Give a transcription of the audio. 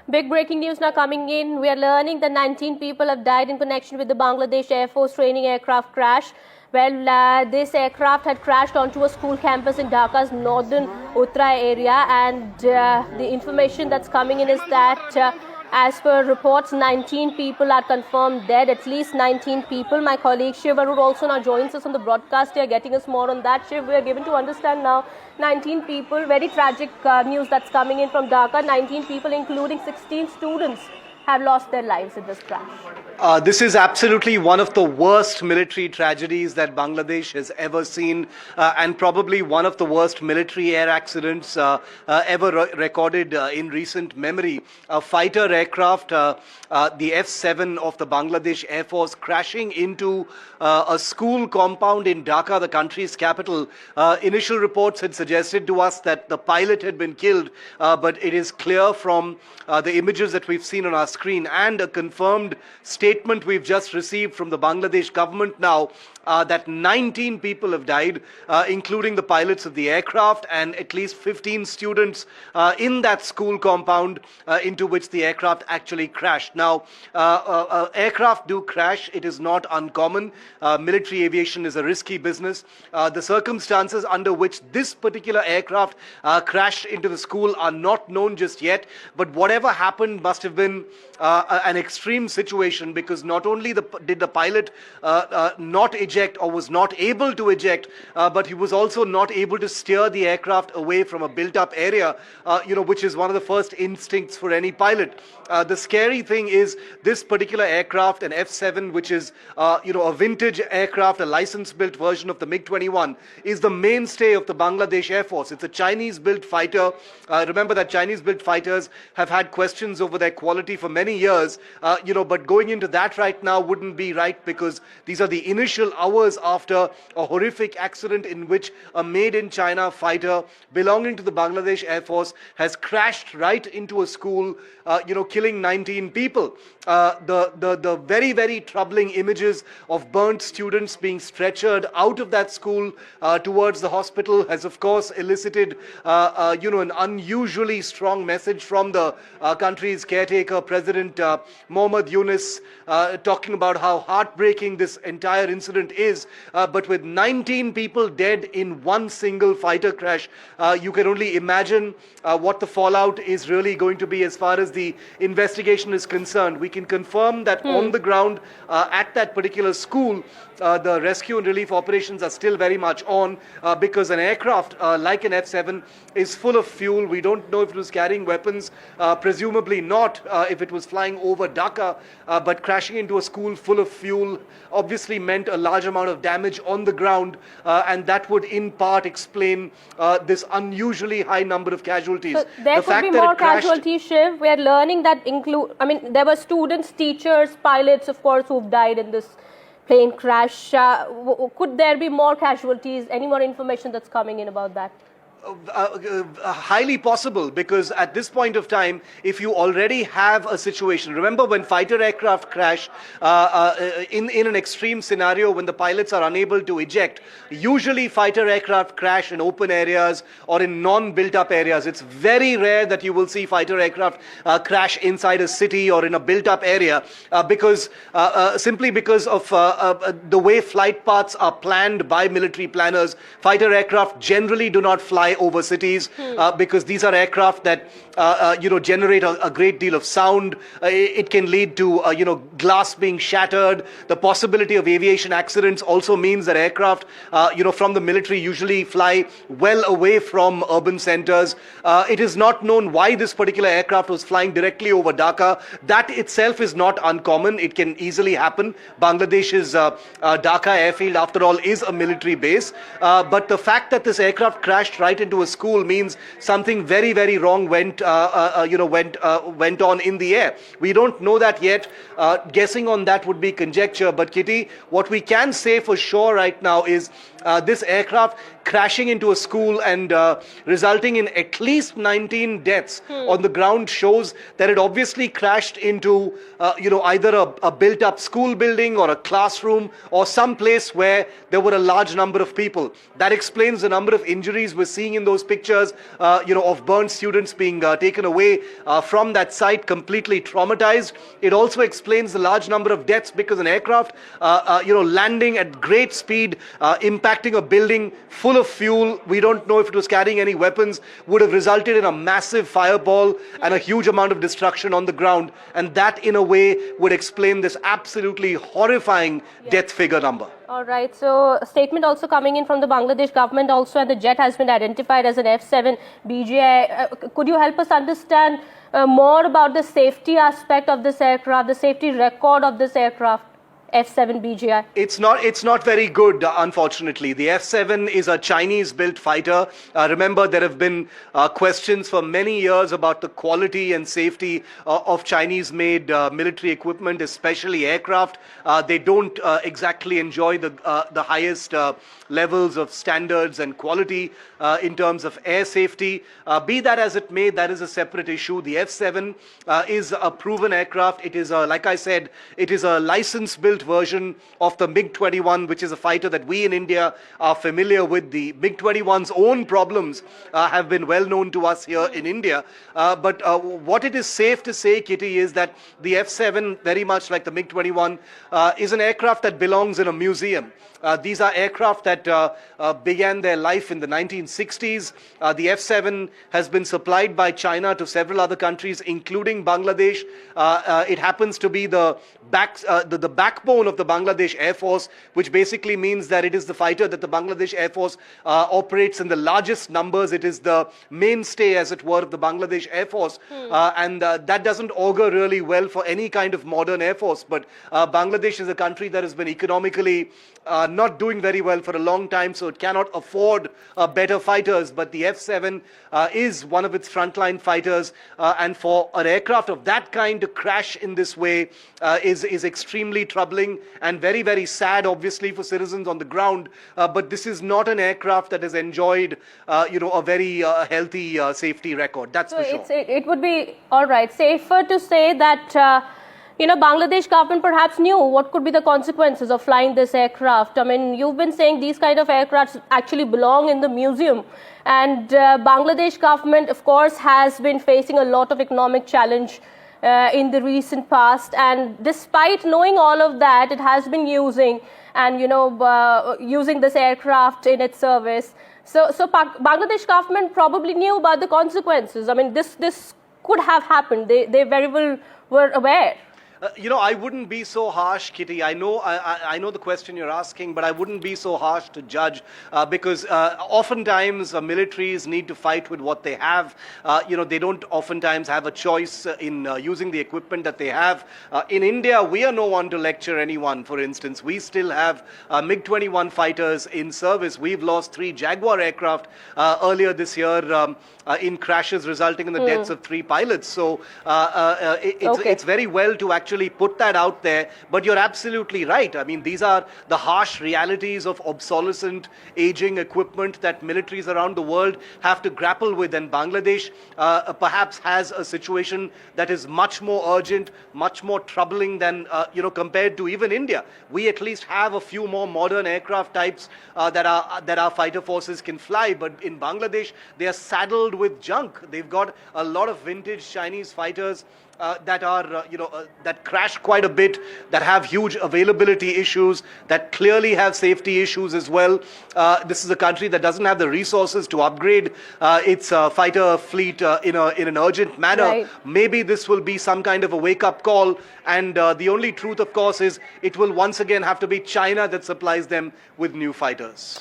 Big breaking news now coming in. We are learning that 19 people have died in connection with the Bangladesh Air Force training aircraft crash. Well, this aircraft had crashed onto a school campus in Dhaka's northern Uttara area, and the information that's coming in is that as per reports, 19 people are confirmed dead, at least 19 people. My colleague Shiv Arur also now joins us on the broadcast here, getting us more on that. Shiv, we are given to understand now 19 people, very tragic news that's coming in from Dhaka. 19 people, including 16 students, have lost their lives in this crash. This is absolutely one of the worst military tragedies that Bangladesh has ever seen, and probably one of the worst military air accidents ever recorded in recent memory. A fighter aircraft, the F-7 of the Bangladesh Air Force, crashing into a school compound in Dhaka, the country's capital. Initial reports had suggested to us that the pilot had been killed, but it is clear from the images that we've seen on our screen and a confirmed statement we've just received from the Bangladesh government now that 19 people have died, including the pilots of the aircraft and at least 15 students in that school compound into which the aircraft actually crashed. Now, aircraft do crash. It is not uncommon. Military aviation is a risky business. The circumstances under which this particular aircraft crashed into the school are not known just yet, but whatever happened must have been an extreme situation, because not only did the pilot not eject or was not able to eject, but he was also not able to steer the aircraft away from a built-up area, which is one of the first instincts for any pilot. The scary thing is this particular aircraft, an F-7, which is a vintage aircraft, a license-built version of the MiG-21, is the mainstay of the Bangladesh Air Force. It's a Chinese-built fighter. Remember that Chinese-built fighters have had questions over their quality for many years, but going into that right now wouldn't be right, because these are the initial hours after a horrific accident in which a made-in-China fighter belonging to the Bangladesh Air Force has crashed right into a school, killing 19 people. The very, very troubling images of burnt students being stretchered out of that school towards the hospital has, of course, elicited, an unusually strong message from the country's caretaker, President Mohammad Yunus, talking about how heartbreaking this entire incident is. But with 19 people dead in one single fighter crash, you can only imagine what the fallout is really going to be as far as the investigation is concerned. We can confirm that on the ground at that particular school, the rescue and relief operations are still very much on, because an aircraft like an F-7 is full of fuel. We don't know if it was carrying weapons, presumably not if it was flying over Dhaka, but crashing into a school full of fuel obviously meant a large amount of damage on the ground, and that would in part explain this unusually high number of casualties. So there could be more casualties, Shiv. We are learning that there were students, teachers, pilots, of course, who've died in this plane crash. Could there be more casualties? Any more information that's coming in about that? Highly possible, because at this point of time, if you already have a situation, remember when fighter aircraft crash in an extreme scenario when the pilots are unable to eject, usually fighter aircraft crash in open areas or in non-built up areas. It's very rare that you will see fighter aircraft crash inside a city or in a built up area, simply because of the way flight paths are planned by military planners. Fighter aircraft generally do not fly over cities because these are aircraft that generate a great deal of sound. It can lead to glass being shattered. The possibility of aviation accidents also means that aircraft from the military usually fly well away from urban centers. It is not known why this particular aircraft was flying directly over Dhaka. That itself is not uncommon. It can easily happen. Bangladesh's Dhaka airfield, after all, is a military base. But the fact that this aircraft crashed right into a school means something very, very wrong went on in the air. We don't know that yet. Guessing on that would be conjecture. But Kitty, what we can say for sure right now is this aircraft crashing into a school and resulting in at least 19 deaths on the ground shows that it obviously crashed into, either a built-up school building or a classroom or some place where there were a large number of people. That explains the number of injuries we're seeing in those pictures, of burned students being taken away from that site, completely traumatized. It also explains the large number of deaths because an aircraft, landing at great speed, impacting a building full of fuel. We don't know if it was carrying any weapons, would have resulted in a massive fireball and a huge amount of destruction on the ground. And that, in a way, would explain this absolutely horrifying death figure number. All right. So, a statement also coming in from the Bangladesh government also, and the jet has been identified as an F-7 BGI. Could you help us understand more about the safety aspect of this aircraft, the safety record of this aircraft? F-7 BGI? It's not very good, unfortunately. The F-7 is a Chinese-built fighter. Remember, there have been questions for many years about the quality and safety of Chinese-made military equipment, especially aircraft. They don't exactly enjoy the highest levels of standards and quality in terms of air safety. Be that as it may, that is a separate issue. The F-7 is a proven aircraft. It is, like I said, it is a license-built version of the MiG-21, which is a fighter that we in India are familiar with. The MiG-21's own problems have been well known to us here in India. But what it is safe to say, Kitty, is that the F-7, very much like the MiG-21, is an aircraft that belongs in a museum. These are aircraft that began their life in the 1960s. The F-7 has been supplied by China to several other countries, including Bangladesh. It happens to be the backbone of the Bangladesh Air Force, which basically means that it is the fighter that the Bangladesh Air Force operates in the largest numbers. It is the mainstay, as it were, of the Bangladesh Air Force. And that doesn't augur really well for any kind of modern Air Force. But Bangladesh is a country that has been economically not doing very well for a long time, so it cannot afford better fighters. But the F-7 is one of its frontline fighters, and for an aircraft of that kind to crash in this way is extremely troubling and very, very sad, obviously, for citizens on the ground. But this is not an aircraft that has enjoyed, a very healthy safety record. That's for sure. It would be, all right, safer to say that Bangladesh government perhaps knew what could be the consequences of flying this aircraft. I mean, you've been saying these kind of aircrafts actually belong in the museum. And Bangladesh government, of course, has been facing a lot of economic challenge in the recent past. And despite knowing all of that, it has been using this aircraft in its service. So Bangladesh government probably knew about the consequences. I mean, this could have happened. They very well were aware. I wouldn't be so harsh, Kitty. I know the question you're asking, but I wouldn't be so harsh to judge because oftentimes militaries need to fight with what they have. They don't oftentimes have a choice in using the equipment that they have. In India, we are no one to lecture anyone, for instance. We still have MiG-21 fighters in service. We've lost 3 Jaguar aircraft earlier this year in crashes resulting in the deaths of 3 pilots. So it's very well to actually put that out there, but you're absolutely right. I mean, these are the harsh realities of obsolescent, aging equipment that militaries around the world have to grapple with, and Bangladesh perhaps has a situation that is much more urgent, much more troubling than, compared to even India. We at least have a few more modern aircraft types that our fighter forces can fly, but in Bangladesh, they are saddled with junk. They've got a lot of vintage Chinese fighters that crash quite a bit, that have huge availability issues, that clearly have safety issues as well. This is a country that doesn't have the resources to upgrade its fighter fleet in an urgent manner. Right. Maybe this will be some kind of a wake-up call, and the only truth, of course, is it will once again have to be China that supplies them with new fighters.